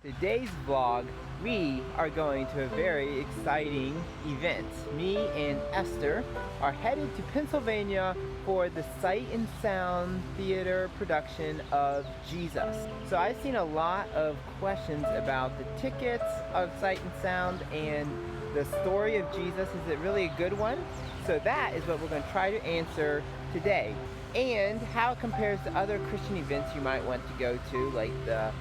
Today's vlog, we are going to a very exciting event. Me and Esther are headed to Pennsylvania for the Sight and Sound theater production of Jesus. So I've seen a lot of questions about the tickets of Sight and Sound and the story of Jesus. Is it really a good one? So that is what we're going to try to answer today. And how it compares to other Christian events you might want to go to, like the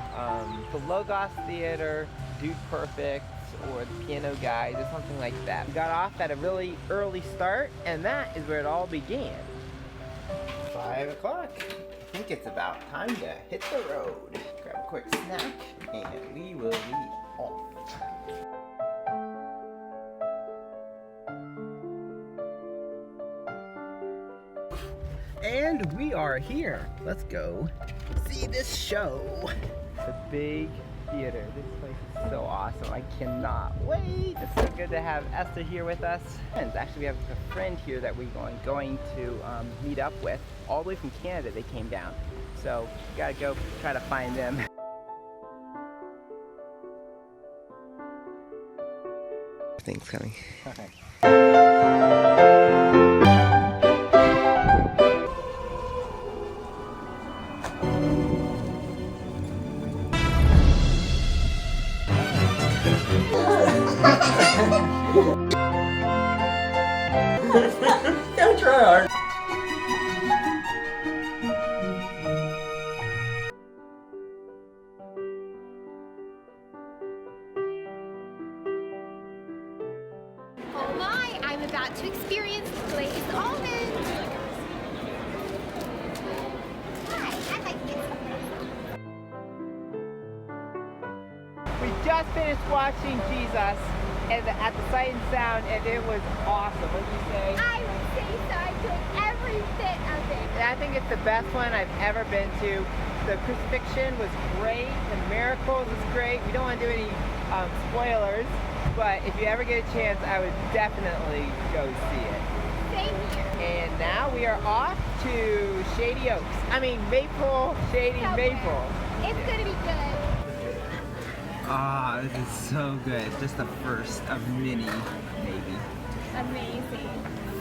Logos Theater, Dude Perfect, or the Piano Guys, or something like that. We got off at a really early start, and that is where it all began. 5 o'clock. I think it's about time to hit the road. Grab a quick snack, and we will be off. And we are here. Let's go see this show. The big theater. This place is so awesome. I cannot wait. It's so good to have Esther here with us. And actually, we have a friend here that we're going to meet up with. All the way from Canada, they came down. So we gotta go try to find them. Things coming. Okay. Don't try hard. Oh my, I'm about to experience glazed almonds. Hi, I'd like to get some. We just finished watching Jesus at the Sight and Sound, and it was awesome. What did you say? I would say so. I enjoyed every bit of it. And I think it's the best one I've ever been to. The crucifixion was great. The miracles was great. We don't want to do any spoilers, but if you ever get a chance, I would definitely go see it. Same here. And now we are off to Shady Oaks. I mean Maple, Shady Somewhere. Maple. It's gonna be good. Ah, this is so good. Just the first of many, maybe, Amazing.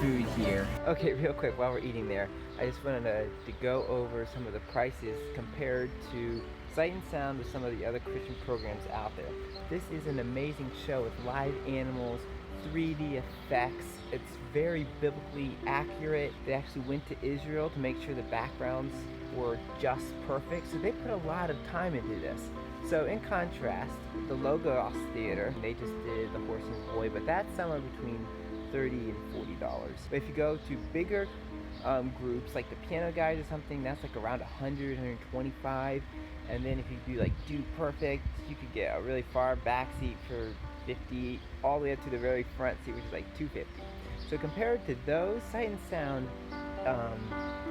food here. Okay, real quick, while we're eating there, I just wanted to go over some of the prices compared to Sight and Sound with some of the other Christian programs out there. This is an amazing show with live animals, 3D effects. It's very biblically accurate. They actually went to Israel to make sure the backgrounds were just perfect. So they put a lot of time into this. So in contrast, the Logos Theater, they just did The Horse and Boy, but that's somewhere between $30 and $40. But if you go to bigger groups like the Piano Guys or something, that's like around $100, $125. And then if you do like Dude Perfect, you could get a really far back seat for $50, all the way up to the very front seat, which is like $250. So compared to those, Sight and Sound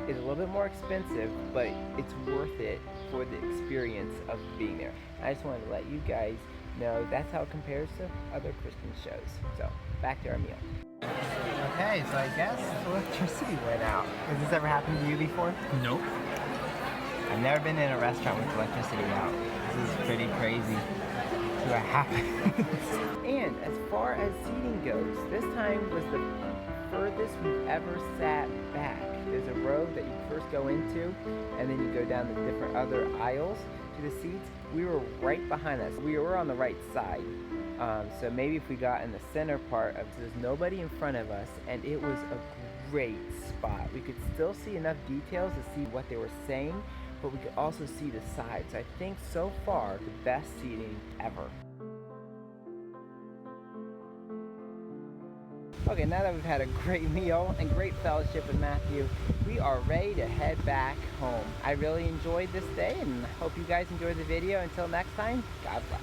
is a little bit more expensive, but it's worth it for the experience of being there. I just wanted to let you guys know that's how it compares to other Christian shows. So back to our meal. Okay, so I guess electricity went out. Has this ever happened to you before? Nope. I've never been in a restaurant with electricity out. This is pretty crazy. See what happens. And as far as seating goes, this time was the furthest we've ever sat back. There's a row that you first go into, and then you go down the different other aisles to the seats. We were right behind us. We were on the right side. So maybe if we got in the center part of, so there's nobody in front of us, and it was a great spot. We could still see enough details to see what they were saying, but we could also see the sides. I think so far the best seating ever. Okay, now that we've had a great meal and great fellowship with Matthew, we are ready to head back home. I really enjoyed this day and hope you guys enjoyed the video. Until next time, God bless.